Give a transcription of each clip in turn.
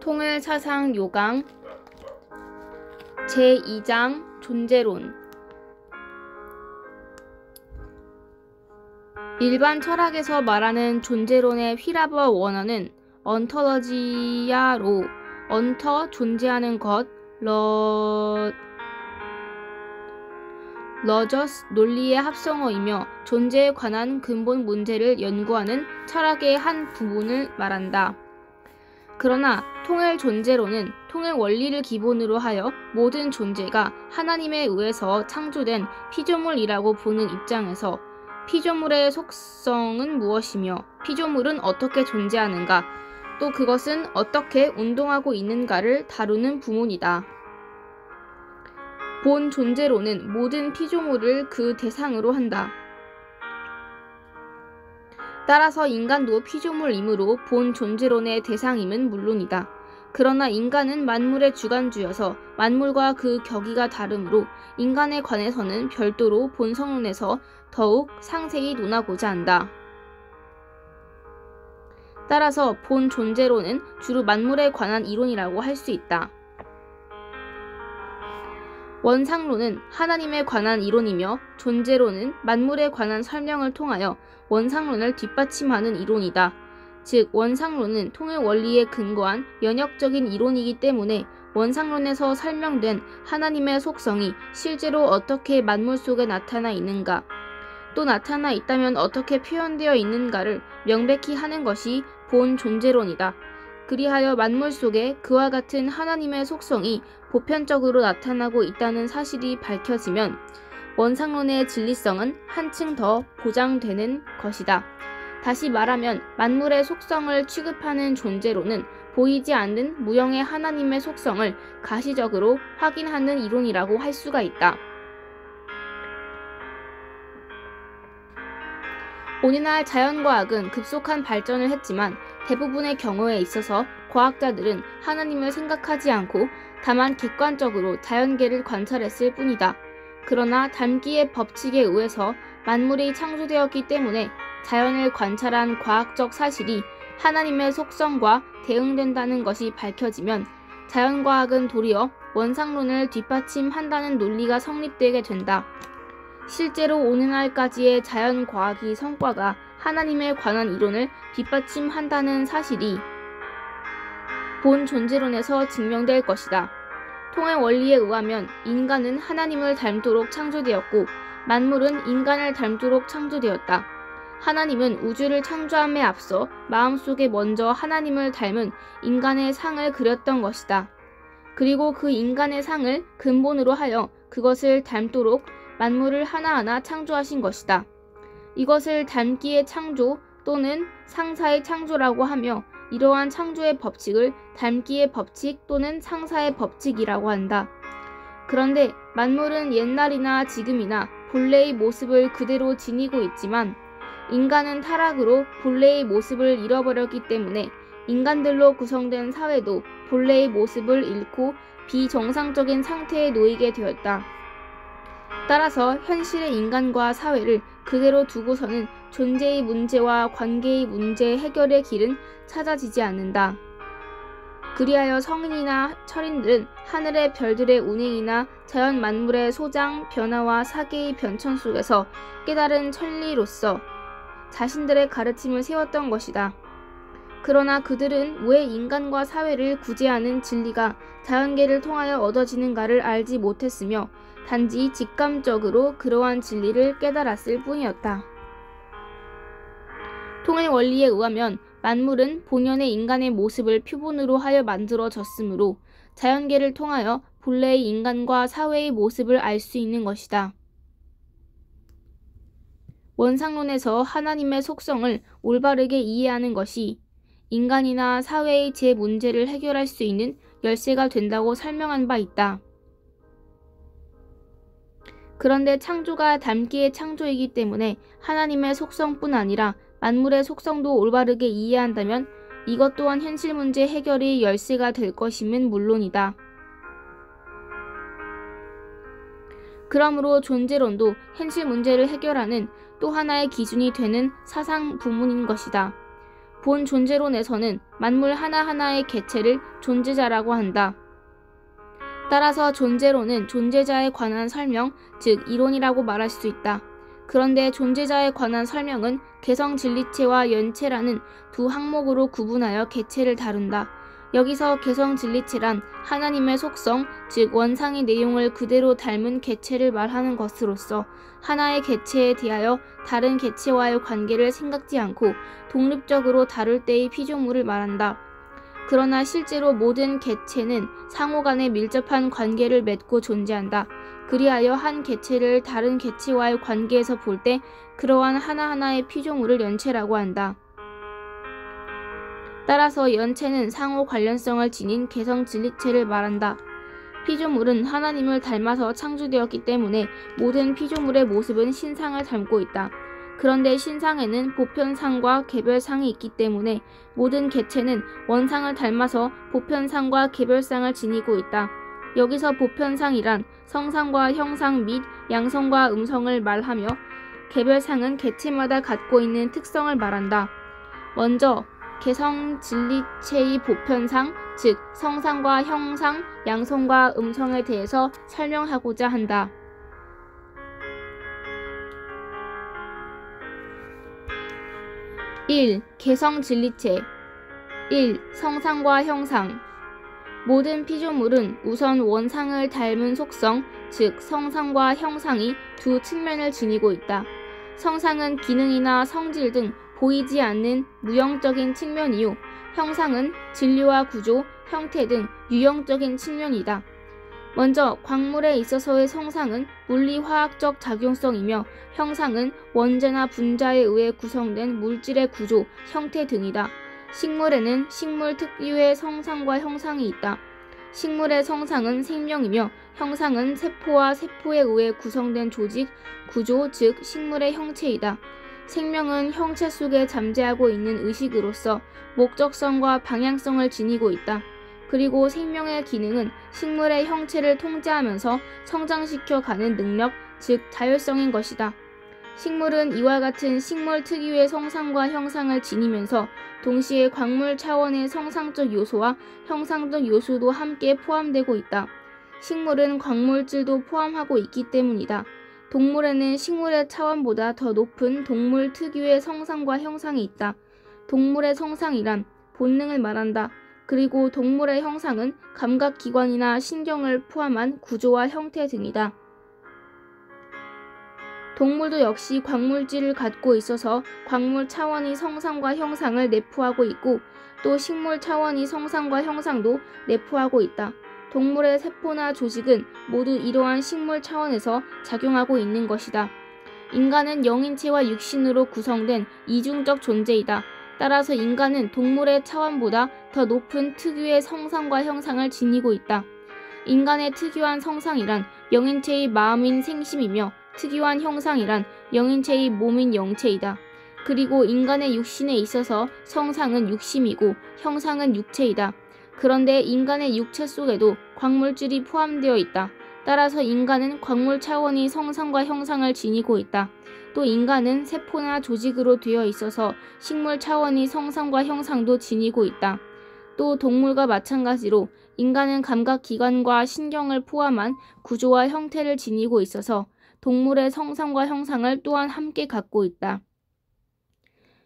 통일사상 요강 제2장 존재론. 일반 철학에서 말하는 존재론의 휘라버 원어는 언터러지야로 언터 존재하는 것 러저스 논리의 합성어이며 존재에 관한 근본 문제를 연구하는 철학의 한 부분을 말한다. 그러나 통일 존재론은 통일 원리를 기본으로 하여 모든 존재가 하나님에 의해서 창조된 피조물이라고 보는 입장에서 피조물의 속성은 무엇이며 피조물은 어떻게 존재하는가, 또 그것은 어떻게 운동하고 있는가를 다루는 부문이다. 본 존재론은 모든 피조물을 그 대상으로 한다. 따라서 인간도 피조물이므로 본 존재론의 대상임은 물론이다. 그러나 인간은 만물의 주관주여서 만물과 그 격이가 다르므로 인간에 관해서는 별도로 본성론에서 더욱 상세히 논하고자 한다. 따라서 본 존재론은 주로 만물에 관한 이론이라고 할 수 있다. 원상론은 하나님에 관한 이론이며 존재론은 만물에 관한 설명을 통하여 원상론을 뒷받침하는 이론이다. 즉 원상론은 통일 원리에 근거한 연역적인 이론이기 때문에 원상론에서 설명된 하나님의 속성이 실제로 어떻게 만물 속에 나타나 있는가, 또 나타나 있다면 어떻게 표현되어 있는가를 명백히 하는 것이 본 존재론이다. 그리하여 만물 속에 그와 같은 하나님의 속성이 보편적으로 나타나고 있다는 사실이 밝혀지면 원상론의 진리성은 한층 더 보장되는 것이다. 다시 말하면 만물의 속성을 취급하는 존재론은 보이지 않는 무형의 하나님의 속성을 가시적으로 확인하는 이론이라고 할 수가 있다. 오늘날 자연과학은 급속한 발전을 했지만 대부분의 경우에 있어서 과학자들은 하나님을 생각하지 않고 다만 객관적으로 자연계를 관찰했을 뿐이다. 그러나 담기의 법칙에 의해서 만물이 창조되었기 때문에 자연을 관찰한 과학적 사실이 하나님의 속성과 대응된다는 것이 밝혀지면 자연과학은 도리어 원상론을 뒷받침한다는 논리가 성립되게 된다. 실제로 오늘날까지의 자연과학의 성과가 하나님에 관한 이론을 뒷받침한다는 사실이 본 존재론에서 증명될 것이다. 통일 원리에 의하면 인간은 하나님을 닮도록 창조되었고 만물은 인간을 닮도록 창조되었다. 하나님은 우주를 창조함에 앞서 마음속에 먼저 하나님을 닮은 인간의 상을 그렸던 것이다. 그리고 그 인간의 상을 근본으로 하여 그것을 닮도록 만물을 하나하나 창조하신 것이다. 이것을 닮기의 창조 또는 상사의 창조라고 하며 이러한 창조의 법칙을 닮기의 법칙 또는 상사의 법칙이라고 한다. 그런데 만물은 옛날이나 지금이나 본래의 모습을 그대로 지니고 있지만 인간은 타락으로 본래의 모습을 잃어버렸기 때문에 인간들로 구성된 사회도 본래의 모습을 잃고 비정상적인 상태에 놓이게 되었다. 따라서 현실의 인간과 사회를 그대로 두고서는 존재의 문제와 관계의 문제 해결의 길은 찾아지지 않는다. 그리하여 성인이나 철인들은 하늘의 별들의 운행이나 자연 만물의 소장, 변화와 사계의 변천 속에서 깨달은 천리로서 자신들의 가르침을 세웠던 것이다. 그러나 그들은 왜 인간과 사회를 구제하는 진리가 자연계를 통하여 얻어지는가를 알지 못했으며 단지 직감적으로 그러한 진리를 깨달았을 뿐이었다. 통일 원리에 의하면 만물은 본연의 인간의 모습을 표본으로 하여 만들어졌으므로 자연계를 통하여 본래의 인간과 사회의 모습을 알 수 있는 것이다. 원상론에서 하나님의 속성을 올바르게 이해하는 것이 인간이나 사회의 제 문제를 해결할 수 있는 열쇠가 된다고 설명한 바 있다. 그런데 창조가 닮기의 창조이기 때문에 하나님의 속성뿐 아니라 만물의 속성도 올바르게 이해한다면 이것 또한 현실 문제 해결의 열쇠가 될 것임은 물론이다. 그러므로 존재론도 현실 문제를 해결하는 또 하나의 기준이 되는 사상 부문인 것이다. 본 존재론에서는 만물 하나하나의 개체를 존재자라고 한다. 따라서 존재론은 존재자에 관한 설명, 즉 이론이라고 말할 수 있다. 그런데 존재자에 관한 설명은 개성진리체와 연체라는 두 항목으로 구분하여 개체를 다룬다. 여기서 개성진리체란 하나님의 속성, 즉 원상의 내용을 그대로 닮은 개체를 말하는 것으로서 하나의 개체에 대하여 다른 개체와의 관계를 생각지 않고 독립적으로 다룰 때의 피조물을 말한다. 그러나 실제로 모든 개체는 상호간에 밀접한 관계를 맺고 존재한다. 그리하여 한 개체를 다른 개체와의 관계에서 볼 때 그러한 하나하나의 피조물을 연체라고 한다. 따라서 연체는 상호 관련성을 지닌 개성진리체를 말한다. 피조물은 하나님을 닮아서 창조되었기 때문에 모든 피조물의 모습은 신상을 닮고 있다. 그런데 신상에는 보편상과 개별상이 있기 때문에 모든 개체는 원상을 닮아서 보편상과 개별상을 지니고 있다. 여기서 보편상이란 성상과 형상 및 양성과 음성을 말하며 개별상은 개체마다 갖고 있는 특성을 말한다. 먼저 개성진리체의 보편상, 즉 성상과 형상, 양성과 음성에 대해서 설명하고자 한다. 1. 개성진리체 1. 성상과 형상 모든 피조물은 우선 원상을 닮은 속성, 즉 성상과 형상이 두 측면을 지니고 있다. 성상은 기능이나 성질 등 보이지 않는 무형적인 측면이요. 형상은 진리와 구조, 형태 등 유형적인 측면이다. 먼저 광물에 있어서의 성상은 물리화학적 작용성이며 형상은 원자나 분자에 의해 구성된 물질의 구조, 형태 등이다. 식물에는 식물 특유의 성상과 형상이 있다. 식물의 성상은 생명이며 형상은 세포와 세포에 의해 구성된 조직, 구조, 즉 식물의 형체이다. 생명은 형체 속에 잠재하고 있는 의식으로서 목적성과 방향성을 지니고 있다. 그리고 생명의 기능은 식물의 형체를 통제하면서 성장시켜 가는 능력, 즉 자율성인 것이다. 식물은 이와 같은 식물 특유의 성상과 형상을 지니면서 동시에 광물 차원의 성상적 요소와 형상적 요소도 함께 포함되고 있다. 식물은 광물질도 포함하고 있기 때문이다. 동물에는 식물의 차원보다 더 높은 동물 특유의 성상과 형상이 있다. 동물의 성상이란 본능을 말한다. 그리고 동물의 형상은 감각기관이나 신경을 포함한 구조와 형태 등이다. 동물도 역시 광물질을 갖고 있어서 광물 차원의 성상과 형상을 내포하고 있고 또 식물 차원의 성상과 형상도 내포하고 있다. 동물의 세포나 조직은 모두 이러한 식물 차원에서 작용하고 있는 것이다. 인간은 영인체와 육신으로 구성된 이중적 존재이다. 따라서 인간은 동물의 차원보다 더 높은 특유의 성상과 형상을 지니고 있다. 인간의 특유한 성상이란 영인체의 마음인 생심이며 특유한 형상이란 영인체의 몸인 영체이다. 그리고 인간의 육신에 있어서 성상은 육심이고 형상은 육체이다. 그런데 인간의 육체 속에도 광물질이 포함되어 있다. 따라서 인간은 광물 차원의 성상과 형상을 지니고 있다. 또 인간은 세포나 조직으로 되어 있어서 식물 차원의 성상과 형상도 지니고 있다. 또 동물과 마찬가지로 인간은 감각기관과 신경을 포함한 구조와 형태를 지니고 있어서 동물의 성상과 형상을 또한 함께 갖고 있다.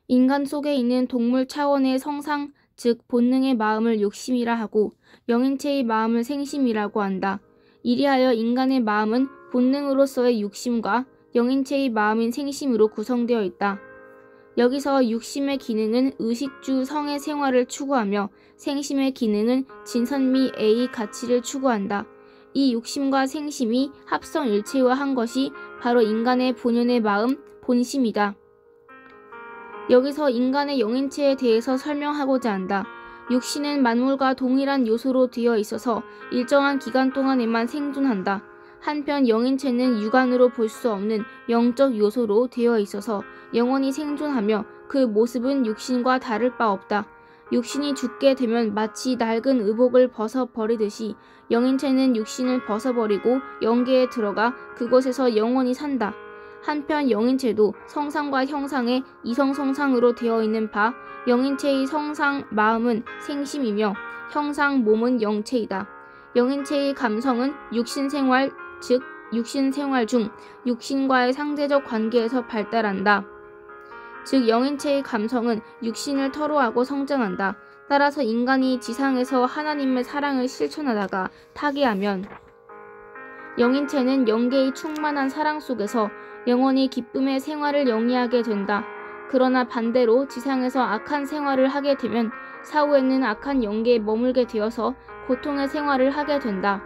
인간 속에 있는 동물 차원의 성상, 즉 본능의 마음을 욕심이라 하고 영인체의 마음을 생심이라고 한다. 이리하여 인간의 마음은 본능으로서의 육심과 영인체의 마음인 생심으로 구성되어 있다. 여기서 육심의 기능은 의식주 성의 생활을 추구하며 생심의 기능은 진선미애의 가치를 추구한다. 이 육심과 생심이 합성 일체화한 것이 바로 인간의 본연의 마음, 본심이다. 여기서 인간의 영인체에 대해서 설명하고자 한다. 육신은 만물과 동일한 요소로 되어 있어서 일정한 기간 동안에만 생존한다. 한편 영인체는 육안으로 볼 수 없는 영적 요소로 되어 있어서 영원히 생존하며 그 모습은 육신과 다를 바 없다. 육신이 죽게 되면 마치 낡은 의복을 벗어버리듯이 영인체는 육신을 벗어버리고 영계에 들어가 그곳에서 영원히 산다. 한편 영인체도 성상과 형상의 이성성상으로 되어 있는 바 영인체의 성상 마음은 생심이며 형상 몸은 영체이다. 영인체의 감성은 육신생활 즉 육신생활 중 육신과의 상대적 관계에서 발달한다. 즉 영인체의 감성은 육신을 터로하고 성장한다. 따라서 인간이 지상에서 하나님의 사랑을 실천하다가 타계하면 영인체는 영계의 충만한 사랑 속에서 영원히 기쁨의 생활을 영위하게 된다. 그러나 반대로 지상에서 악한 생활을 하게 되면 사후에는 악한 영계에 머물게 되어서 고통의 생활을 하게 된다.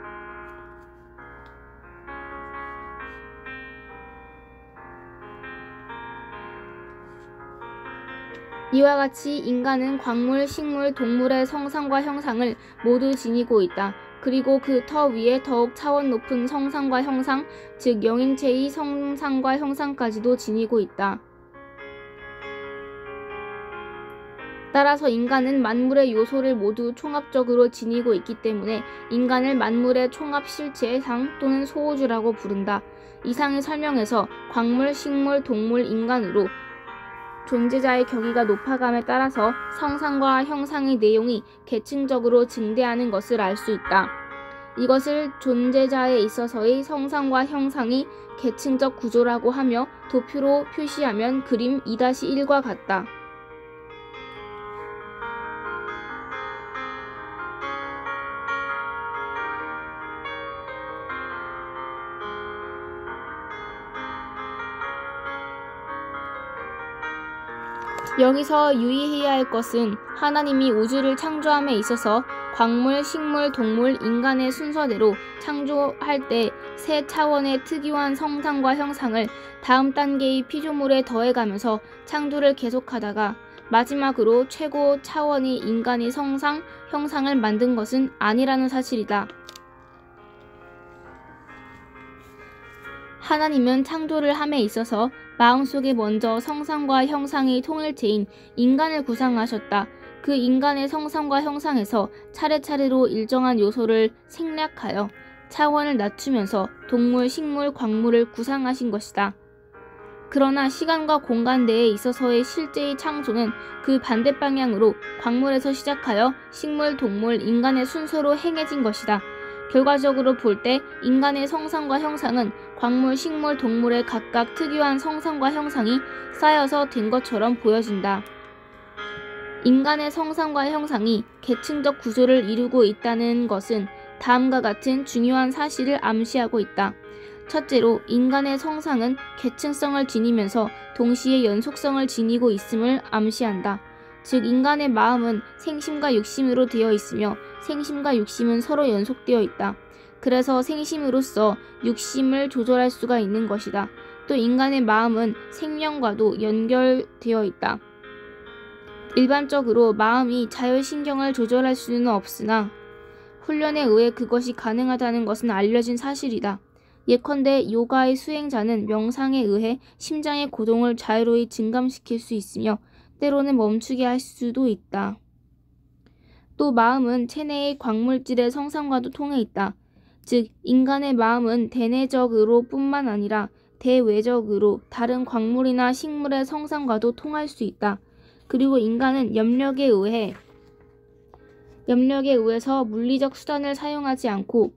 이와 같이 인간은 광물, 식물, 동물의 성상과 형상을 모두 지니고 있다. 그리고 그 터 위에 더욱 차원 높은 성상과 형상, 즉 영인체의 성상과 형상까지도 지니고 있다. 따라서 인간은 만물의 요소를 모두 총합적으로 지니고 있기 때문에 인간을 만물의 총합 실체상 또는 소호주라고 부른다. 이상의 설명에서 광물, 식물, 동물, 인간으로 존재자의 경위가 높아감에 따라서 성상과 형상의 내용이 계층적으로 증대하는 것을 알 수 있다. 이것을 존재자에 있어서의 성상과 형상이 계층적 구조라고 하며 도표로 표시하면 그림 2-1과 같다. 여기서 유의해야 할 것은 하나님이 우주를 창조함에 있어서 광물, 식물, 동물, 인간의 순서대로 창조할 때 세 차원의 특유한 성상과 형상을 다음 단계의 피조물에 더해가면서 창조를 계속하다가 마지막으로 최고 차원의 인간의 성상, 형상을 만든 것은 아니라는 사실이다. 하나님은 창조를 함에 있어서 마음속에 먼저 성상과 형상의 통일체인 인간을 구상하셨다. 그 인간의 성상과 형상에서 차례차례로 일정한 요소를 생략하여 차원을 낮추면서 동물, 식물, 광물을 구상하신 것이다. 그러나 시간과 공간 내에 있어서의 실제의 창조는 그 반대 방향으로 광물에서 시작하여 식물, 동물, 인간의 순서로 행해진 것이다. 결과적으로 볼 때 인간의 성상과 형상은 광물, 식물, 동물의 각각 특유한 성상과 형상이 쌓여서 된 것처럼 보여진다. 인간의 성상과 형상이 계층적 구조를 이루고 있다는 것은 다음과 같은 중요한 사실을 암시하고 있다. 첫째로 인간의 성상은 계층성을 지니면서 동시에 연속성을 지니고 있음을 암시한다. 즉 인간의 마음은 생심과 육심으로 되어 있으며 생심과 육심은 서로 연속되어 있다. 그래서 생심으로서 육심을 조절할 수가 있는 것이다. 또 인간의 마음은 생명과도 연결되어 있다. 일반적으로 마음이 자율신경을 조절할 수는 없으나 훈련에 의해 그것이 가능하다는 것은 알려진 사실이다. 예컨대 요가의 수행자는 명상에 의해 심장의 고동을 자유로이 증감시킬 수 있으며 때로는 멈추게 할 수도 있다. 또 마음은 체내의 광물질의 성상과도 통해 있다. 즉 인간의 마음은 대내적으로 뿐만 아니라 대외적으로 다른 광물이나 식물의 성상과도 통할 수 있다. 그리고 인간은 염력에 의해서 물리적 수단을 사용하지 않고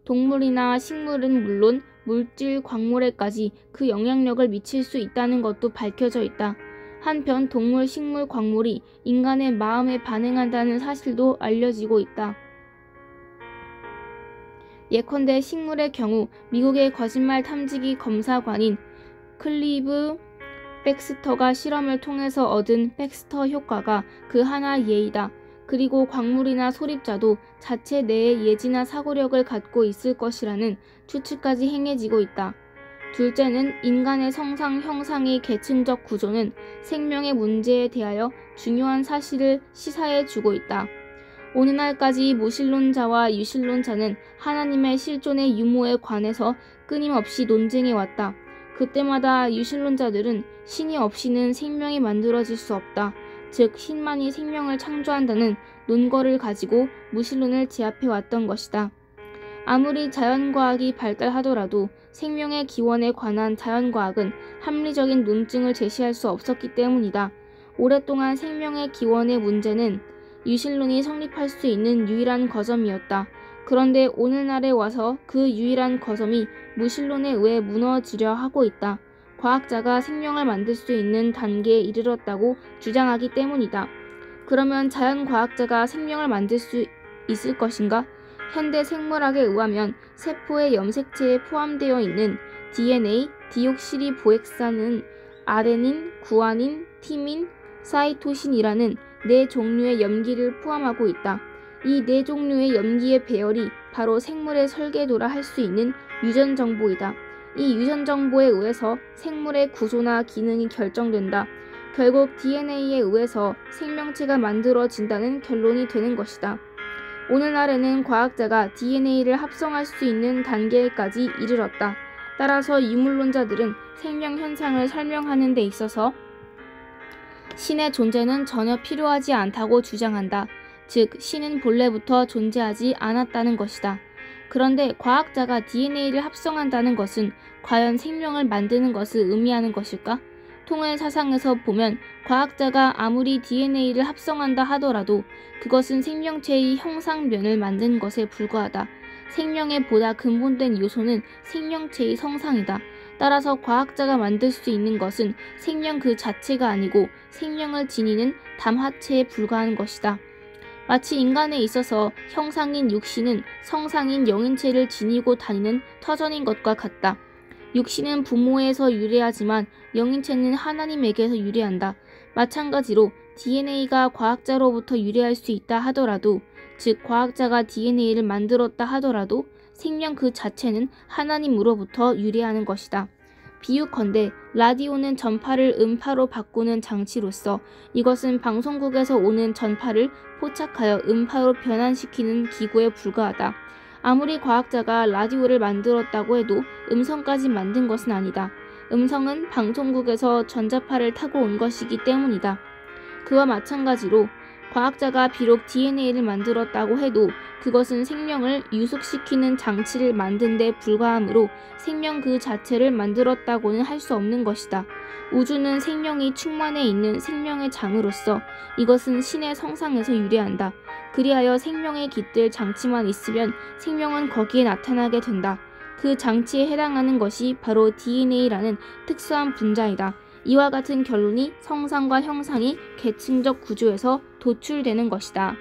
동물이나 식물은 물론 물질, 광물에까지 그 영향력을 미칠 수 있다는 것도 밝혀져 있다. 한편 동물, 식물, 광물이 인간의 마음에 반응한다는 사실도 알려지고 있다. 예컨대 식물의 경우 미국의 거짓말 탐지기 검사관인 클리브 백스터가 실험을 통해서 얻은 백스터 효과가 그 하나 예이다. 그리고 광물이나 소립자도 자체 내에 예지나 사고력을 갖고 있을 것이라는 추측까지 행해지고 있다. 둘째는 인간의 성상, 형상의 계층적 구조는 생명의 문제에 대하여 중요한 사실을 시사해 주고 있다. 오늘날까지 무신론자와 유신론자는 하나님의 실존의 유무에 관해서 끊임없이 논쟁해 왔다. 그때마다 유신론자들은 신이 없이는 생명이 만들어질 수 없다. 즉 신만이 생명을 창조한다는 논거를 가지고 무신론을 제압해 왔던 것이다. 아무리 자연과학이 발달하더라도 생명의 기원에 관한 자연과학은 합리적인 논증을 제시할 수 없었기 때문이다. 오랫동안 생명의 기원의 문제는 유실론이 성립할 수 있는 유일한 거점이었다. 그런데 오늘날에 와서 그 유일한 거점이 무실론에 의해 무너지려 하고 있다. 과학자가 생명을 만들 수 있는 단계에 이르렀다고 주장하기 때문이다. 그러면 자연과학자가 생명을 만들 수 있을 것인가? 현대 생물학에 의하면 세포의 염색체에 포함되어 있는 DNA, 디옥시리보액산은 아데닌, 구아닌, 티민, 사이토신이라는 4종류의 염기를 포함하고 있다. 이 4종류의 염기의 배열이 바로 생물의 설계도라 할 수 있는 유전 정보이다. 이 유전 정보에 의해서 생물의 구조나 기능이 결정된다. 결국 DNA에 의해서 생명체가 만들어진다는 결론이 되는 것이다. 오늘날에는 과학자가 DNA를 합성할 수 있는 단계까지 이르렀다. 따라서 유물론자들은 생명 현상을 설명하는 데 있어서 신의 존재는 전혀 필요하지 않다고 주장한다. 즉, 신은 본래부터 존재하지 않았다는 것이다. 그런데 과학자가 DNA를 합성한다는 것은 과연 생명을 만드는 것을 의미하는 것일까? 통일 사상에서 보면 과학자가 아무리 DNA를 합성한다 하더라도 그것은 생명체의 형상면을 만드는 것에 불과하다. 생명의 보다 근본된 요소는 생명체의 성상이다. 따라서 과학자가 만들 수 있는 것은 생명 그 자체가 아니고 생명을 지니는 담화체에 불과한 것이다. 마치 인간에 있어서 형상인 육신은 성상인 영인체를 지니고 다니는 터전인 것과 같다. 육신은 부모에서 유래하지만 영인체는 하나님에게서 유래한다. 마찬가지로 DNA가 과학자로부터 유래할 수 있다 하더라도, 즉 과학자가 DNA를 만들었다 하더라도 생명 그 자체는 하나님으로부터 유래하는 것이다. 비유컨대 라디오는 전파를 음파로 바꾸는 장치로서 이것은 방송국에서 오는 전파를 포착하여 음파로 변환시키는 기구에 불과하다. 아무리 과학자가 라디오를 만들었다고 해도 음성까지 만든 것은 아니다. 음성은 방송국에서 전자파를 타고 온 것이기 때문이다. 그와 마찬가지로 과학자가 비록 DNA를 만들었다고 해도 그것은 생명을 유속시키는 장치를 만든 데 불과하므로 생명 그 자체를 만들었다고는 할 수 없는 것이다. 우주는 생명이 충만해 있는 생명의 장으로서 이것은 신의 성상에서 유래한다. 그리하여 생명에 깃들 장치만 있으면 생명은 거기에 나타나게 된다. 그 장치에 해당하는 것이 바로 DNA라는 특수한 분자이다. 이와 같은 결론이 성상과 형상이 계층적 구조에서 도출되는 것이다.